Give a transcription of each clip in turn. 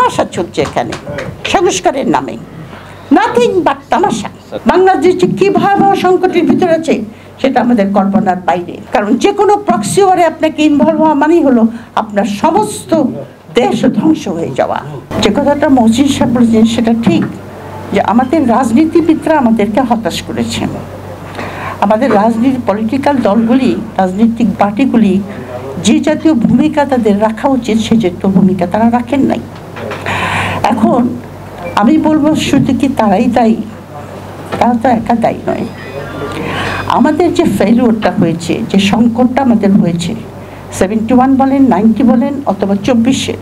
তামাশা চলছে এখানে সংস্কারের নামে, নাথিং বাট তামাশা। বাংলাদেশ যে কি ভয়াবহ সংকটের ভিতরে আছে সেটা আমাদের কল্পনার বাইরে। কারণ যে কোনো প্রক্সি ওয়ারে আপনাকে ইনভলভ হওয়া মানেই হলো আপনার সমস্ত দেশ ধ্বংস হয়ে যাওয়া। যে কথাটা মহসিন সাহেব বলেছেন সেটা ঠিক, যে আমাদের রাজনীতিবিদরা আমাদেরকে হতাশ করেছেন। আমাদের রাজনীতি পলিটিক্যাল দলগুলি, রাজনৈতিক পার্টিগুলি যে জাতীয় ভূমিকা তাদের রাখা উচিত সে জাতীয় ভূমিকা তারা রাখেন নাই। এখন আমি বলবো শুধু কি তারাই দায়ী? তারা তো একা দায়ী নয়। আমাদের যে ফেলিওরটা হয়েছে, যে সংকটটা আমাদের হয়েছে 71 বলেন, 90 বলেন অথবা 24-এ,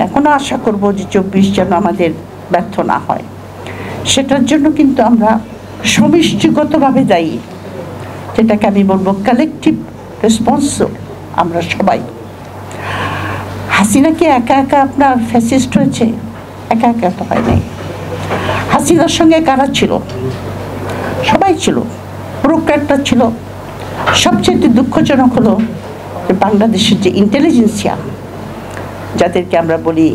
এখনো আশা করব যে 24 যেন আমাদের ব্যর্থ না হয়। সেটার জন্য কিন্তু আমরা সমষ্টিগতভাবে দায়ী, যেটাকে আমি বলবো কালেকটিভ রেসপন্স। আমরা সবাই। হাসিনা কি একা একা আপনার ফ্যাসিস্ট হয়েছে? একা একা তো হয় নাই। হাসিনার সঙ্গে কারা ছিল? সবাই ছিল, ব্যুরোক্র্যাটরা ছিল। সবচেয়ে দুঃখজনক হলো যে বাংলাদেশের যে ইন্টেলিজেন্সিয়া, যাদেরকে আমরা বলি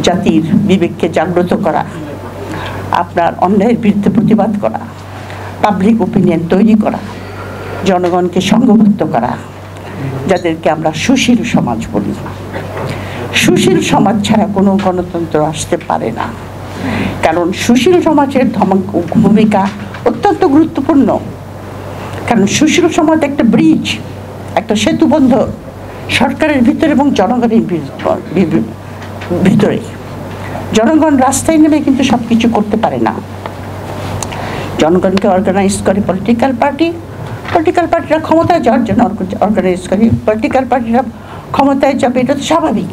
জাতির বিবেককে জাগ্রত করা, আপনার অন্যায়ের বিরুদ্ধে প্রতিবাদ করা, পাবলিক ওপিনিয়ন তৈরি করা, জনগণকে সংঘবদ্ধ করা, যাদেরকে আমরা সুশীল সমাজ বলি। সুশীল সমাজ ছাড়া কোনো গণতন্ত্র আসতে পারে না। কারণ সুশীল সমাজের ভূমিকা অত্যন্ত গুরুত্বপূর্ণ। কারণ সুশীল সমাজ একটা ব্রিজ, একটা সেতুবন্ধ সরকারের ভিতরে এবং জনগণের ভিতরে। জনগণ রাস্তায় নেমে কিন্তু সব কিছু করতে পারে না। জনগণকে অর্গানাইজ করে পলিটিক্যাল পার্টি, পলিটিক্যাল পার্টিরা ক্ষমতায় যাওয়ার জন্য অর্গানাইজ করে, পলিটিক্যাল পার্টিরা ক্ষমতায় যাবে, এটা তো স্বাভাবিক।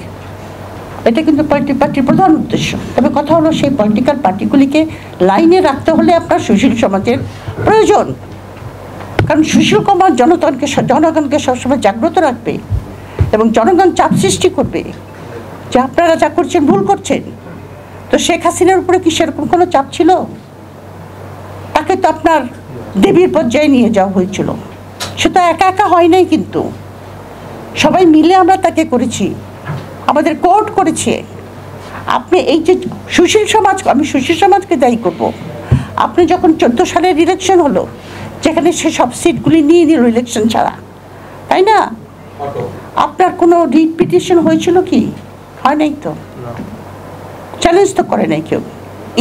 এটা কিন্তু পার্টির প্রধান উদ্দেশ্য। তবে কথা হলো সেই পলিটিক্যাল পার্টিগুলিকে লাইনে রাখতে হলে আপনার সুশীল সমাজের প্রয়োজন। কারণ সুশীল সমাজ জনগণকে সবসময় জাগ্রত রাখবে এবং জনগণ চাপ সৃষ্টি করবে যে আপনারা যা করছেন ভুল করছেন। তো শেখ হাসিনার উপরে কি সেরকম কোনো চাপ ছিল? তাকে তো আপনার দেবীর পর্যায়ে নিয়ে যাওয়া হয়েছিল। সে তো একা একা হয় নাই, কিন্তু সবাই মিলে আমরা তাকে করেছি, আমাদের কোর্ট করেছে। আপনি এই যে সুশীল সমাজ, আমি সুশীল সমাজকে দায়ী করব। আপনি যখন 14 সালের ইলেকশন হলো, যেখানে সে সব সিটগুলি নিয়ে নিল ইলেকশন ছাড়া, তাই না? আপনার কোনো রিট পিটিশন হয়েছিল কি? হয় নাই তো। চ্যালেঞ্জ তো করে নাই কেউ।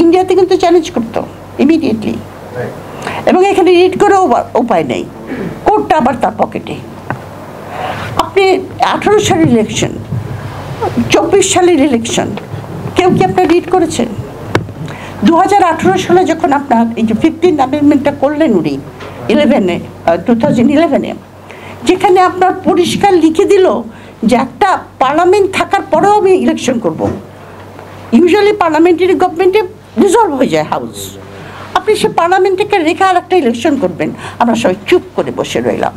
ইন্ডিয়াতে কিন্তু চ্যালেঞ্জ করতো ইমিডিয়েটলি, এবং এখানে রিট করেও উপায় নেই, কোর্টটা আবার তার পকেটে। আপনি 18 সালের ইলেকশন, 24 সালের ইলেকশন, কেউ কি আপনার রিট করেছেন? 2018 সালে যখন আপনার এই যে 15th অ্যামেন্ডমেন্টটা করলেন উনি 2011-এ, যেখানে আপনার পরিষ্কার লিখে দিল যে একটা পার্লামেন্ট থাকার পরেও আমি ইলেকশন করব। ইউজুয়ালি পার্লামেন্টারি গভর্নমেন্টে ডিসলভ হয়ে যায় হাউস, আপনি সে পার্লামেন্টকে রেখে আর একটা ইলেকশন করবেন। আমরা সবাই চুপ করে বসে রইলাম,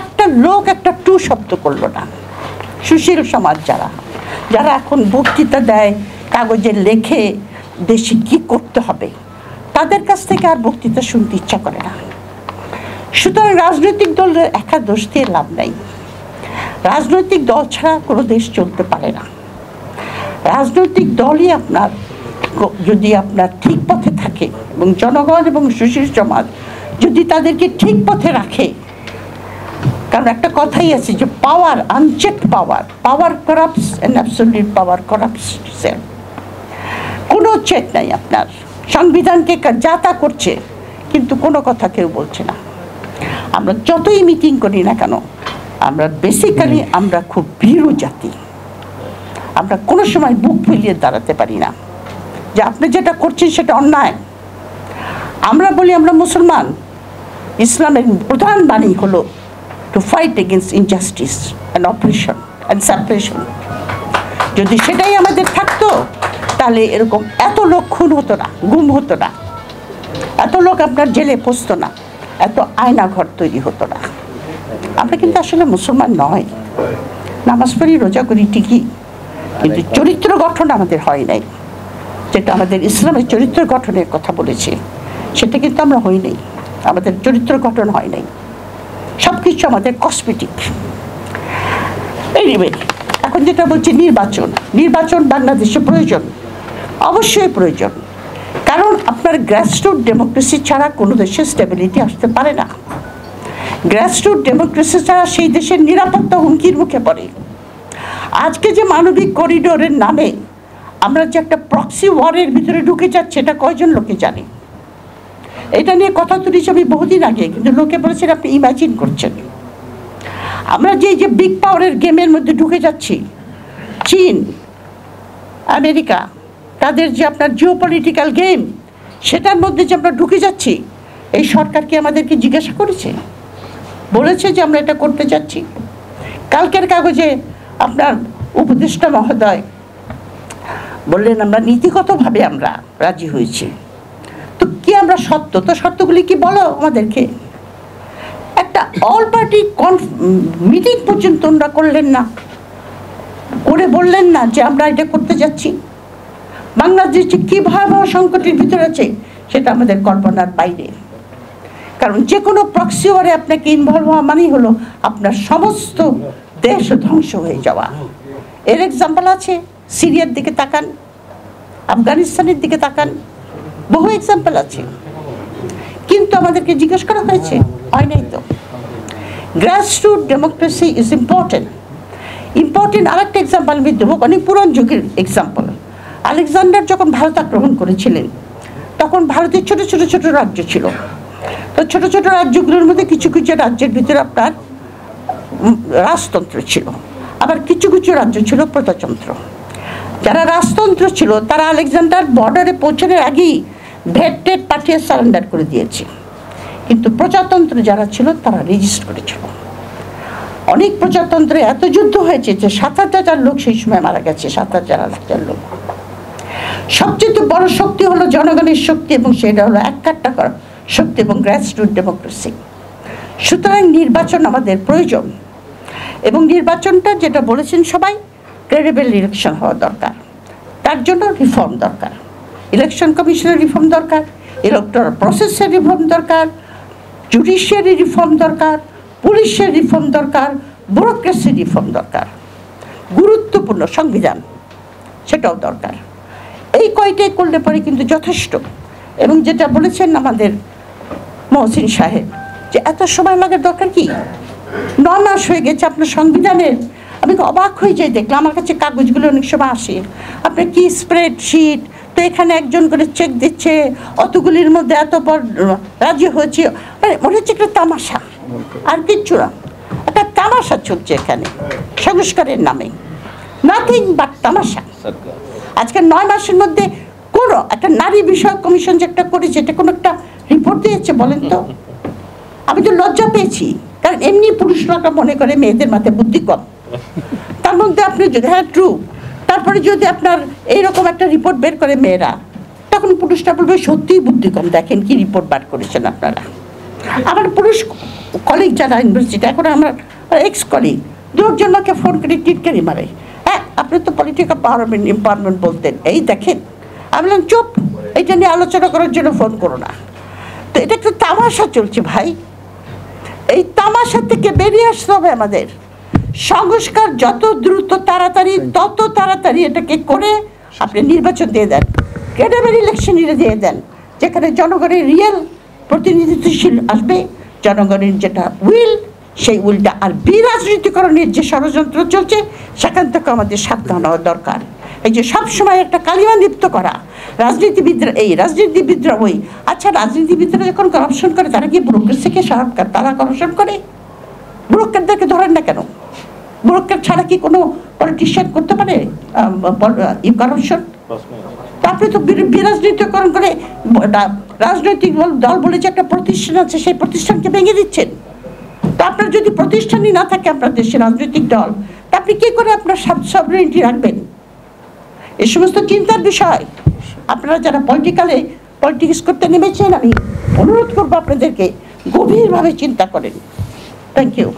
একটা লোক একটা টু শব্দ করলো না। সুশীল সমাজ যারা এখন বক্তৃতা দেয়, কাগজে লেখে দেশে কি করতে হবে, তাদের কাছ থেকে আর বক্তৃতা শুনতে ইচ্ছা করে না। সুতরাং রাজনৈতিক দলের একা দোষ দিয়ে লাভ নাই। রাজনৈতিক দল ছাড়া কোনো দেশ চলতে পারে না। রাজনৈতিক দলই আপনার, যদি আপনার ঠিক পথে থাকে এবং জনগণ এবং সুশীল সমাজ যদি তাদেরকে ঠিক পথে রাখে। কারণ একটা কথাই আছে যে power, unchecked power corrupts and absolute power corrupts self. কোনো চেক নাই আপনার। সংবিধানকে যা তা করছে, কিন্তু কোনো কথা কেউ বলছে না। আমরা যতই মিটিং করি না কেন, আমরা বেসিক্যালি আমরা খুব ভীরু জাতি। আমরা কোনো সময় বুক ফুলিয়ে দাঁড়াতে পারি না যে আপনি যেটা করছেন সেটা অন্যায়। আমরা বলি আমরা মুসলমান, ইসলামের প্রধান বাণী হলো to fight against injustice and operation and suppression. যদি সেটাই আমাদের থাকতো তাহলে এরকম এত লোক খুন হতো না, গুম হতো না, এত লোক আপনার জেলে পচতো না, এত আয়নাঘর তৈরি হতো না। আমরা কিন্তু আসলে মুসলমান নয়। নামাজ পড়ি, রোজা করি ঠিকই, কিন্তু চরিত্র গঠন আমাদের হয় নাই। যেটা আমাদের ইসলামের চরিত্র গঠনের কথা বলেছে সেটা কিন্তু আমরা হই নাই। আমাদের চরিত্র গঠন হয় নাই, সব কিছু আমাদের কসমেটিক। এইভাবে এখন এখন যেটা বলছি নির্বাচন বাংলাদেশে প্রয়োজন, অবশ্যই প্রয়োজন। কারণ আপনার গ্রাসরুট ডেমোক্রেসি ছাড়া কোনো দেশের স্টেবিলিটি আসতে পারে না। গ্রাসরুট ডেমোক্রেসি ছাড়া সেই দেশের নিরাপত্তা হুমকির মুখে পড়ে। আজকে যে মানবিক করিডোরের নামে আমরা যে একটা প্রক্সি ওয়ারের ভিতরে ঢুকে যাচ্ছে, এটা কয়জন লোকে জানে? এটা নিয়ে কথা তুলেছি আমি বহুদিন আগে, কিন্তু লোকে বলেছেন আপনি ইমাজিন করছেন। আমরা যে বিগ পাওয়ারের গেমের মধ্যে ঢুকে যাচ্ছি, চীন, আমেরিকা, তাদের যে আপনার জিওপলিটিক্যাল গেম, সেটার মধ্যে যে আমরা ঢুকে যাচ্ছি, এই সরকার কি আমাদেরকে জিজ্ঞাসা করেছে? বলেছে যে আমরা এটা করতে যাচ্ছি? কালকের কাগজে আপনার উপদেষ্টা মহোদয় বললেন আমরা নীতিগতভাবে আমরা রাজি হয়েছি। তো কি আমরা শর্তগুলি কি বলো আমাদেরকে? একটা অল পার্টি মিটিং পর্যন্ত ওনারা করলেন না, করে বললেন না যে আমরা এটা করতে যাচ্ছি। বাংলাদেশ যে কী ভয়াবহ সংকটের ভিতরে আছে সেটা আমাদের কল্পনার বাইরে। কারণ যে কোনো প্রক্সি ওয়ারে আপনাকে ইনভলভ হওয়া মানেই হলো আপনার সমস্ত দেশ ধ্বংস হয়ে যাওয়া। এর এক্সাম্পল আছে, সিরিয়ার দিকে তাকান, আফগানিস্তানের দিকে তাকান, বহু এক্সাম্পল আছে। কিন্তু আমাদেরকে জিজ্ঞেস করা হয়েছে? হয় নাই তো। Grassroot democracy is important. আরেকটা এক্সাম্পল আমি দেবো, অনেক পুরান যুগের এক্সাম্পল। আলেকজান্ডার যখন ভারত আক্রমণ করেছিলেন, তখন ভারতের ছোট ছোট ছোট রাজ্য ছিল। তো ছোট ছোট রাজ্যগুলোর মধ্যে কিছু কিছু রাজ্যের ভিতরে আপনার রাজতন্ত্র ছিল, আবার কিছু কিছু রাজ্য ছিল প্রজাতন্ত্র। যারা রাজতন্ত্র ছিল তারা আলেকজান্ডার বর্ডারে পৌঁছানোর আগেই ভেট পাঠিয়ে সারেন্ডার করে দিয়েছে। কিন্তু প্রজাতন্ত্র যারা ছিল তারা রেজিস্ট করেছিল। অনেক প্রজাতন্ত্রে এত যুদ্ধ হয়েছে যে ৭,০০০ লোক সেই সময় মারা গেছে, ৭,০০০ লোক। সবচেয়ে বড় শক্তি হলো জনগণের শক্তি, এবং সেটা হলো এককাট্টা করা শক্তি এবং গ্রাসরুট ডেমোক্রেসি। সুতরাং নির্বাচন আমাদের প্রয়োজন, এবং নির্বাচনটা যেটা বলেছেন সবাই, ক্রেডিবল ইলেকশন হওয়া দরকার। তার জন্য রিফর্ম দরকার, ইলেকশন কমিশনের রিফর্ম দরকার, ইলেকটোরাল প্রসেসের রিফর্ম দরকার, জুডিশিয়ারি রিফর্ম দরকার, পুলিশের রিফর্ম দরকার, ব্যুরোক্রেসির রিফর্ম দরকার, গুরুত্বপূর্ণ সংবিধান সেটাও দরকার। এই কয়টাই করলে পরে কিন্তু যথেষ্ট। এবং যেটা বলেছেন আমাদের মহসিন সাহেব যে এত সময় লাগার দরকার কি? 9 মাস হয়ে গেছে আপনার সংবিধানের। আমি অবাক হয়ে যাই, দেখলাম আমার কাছে কাগজগুলো অনেক সময় আসে, আপনার কি স্প্রেডশিট, তো এখানে একজন করে চেক দিচ্ছে, অতগুলির মধ্যে এত পর রাজি হয়েছে, মানে মনে হচ্ছে একটা তামাশা, আর কিচ্ছু না। একটা তামাশা চলছে এখানে সংস্কারের নামে, নাথিং বাট তামাশা। আজকে 9 মাসের মধ্যে কোনো একটা নারী বিষয়ক কমিশন যে একটা করেছে, এটা কোনো একটা রিপোর্ট দিয়েছে বলেন তো? আমি তো লজ্জা পেয়েছি, কারণ এমনি পুরুষরা মনে করে মেয়েদের মাথায় বুদ্ধি কম। তার মধ্যে আপনি যদি, হ্যাঁ ট্রু, তারপরে যদি আপনার এইরকম একটা রিপোর্ট বের করে মেয়েরা, তখন পুরুষরা বলবে সত্যিই বুদ্ধি কম, দেখেন কি রিপোর্ট বার করেছেন আপনারা। আমার পুরুষ কলিগ যারা ইউনিভার্সিটি, এখন আমার এক্স কলিগ, 2 জনকে ফোন করে টিটকারি মারে, হ্যাঁ আপনি তো পলিটিক্যাল এম্পাওয়ারমেন্ট বলতেন, এই দেখেন। আমি বললাম চুপ, এটা নিয়ে আলোচনা করার জন্য ফোন করো না। তো এটা একটু তামাশা চলছে ভাই, এই তামাশা থেকে বেরিয়ে আসতে হবে আমাদের। সংস্কার যত দ্রুত তাড়াতাড়ি, তত তাড়াতাড়ি এটাকে করে আপনি নির্বাচন দিয়ে দেন, ক্রেডিবল ইলেকশন দিয়ে দেন, যেখানে জনগণের রিয়েল প্রতিনিধিত্বশীল আসবে, জনগণের যেটা উইল, সেই উইলটা আর বিরাজনীতিকরণের যে ষড়যন্ত্র চলছে সেখান থেকে আমাদের সাবধান হওয়া দরকার। এই যে সবসময় একটা কালিমা লিপ্ত করা রাজনীতিবিদরা, এই রাজনীতিবিদরা ওই, আচ্ছা রাজনীতিবিদরা যখন করাপশন করে তারা কি ব্যুরোক্রেসিকে সরকার তারা করাপশন করে? ব্যুরোক্রেটদেরকে ধরেন না কেন? ব্যুরোক্রেট ছাড়া কি কোনো পলিটিশিয়ান করতে পারে করাপশন? তারপরে তো বিরাজনীতিকরণ করে রাজনৈতিক দল বলে যে একটা প্রতিষ্ঠান আছে, সেই প্রতিষ্ঠানকে ভেঙে দিচ্ছেন। তো আপনার যদি প্রতিষ্ঠানই না থাকে আপনার দেশে রাজনৈতিক দল, তা আপনি কী করে আপনার সভরেনিটি রাখবেন? এই সমস্ত চিন্তার বিষয় আপনারা যারা পলিটিক্স করতে নেমেছেন, আমি অনুরোধ করবো আপনাদেরকে গভীরভাবে চিন্তা করেন। Thank you.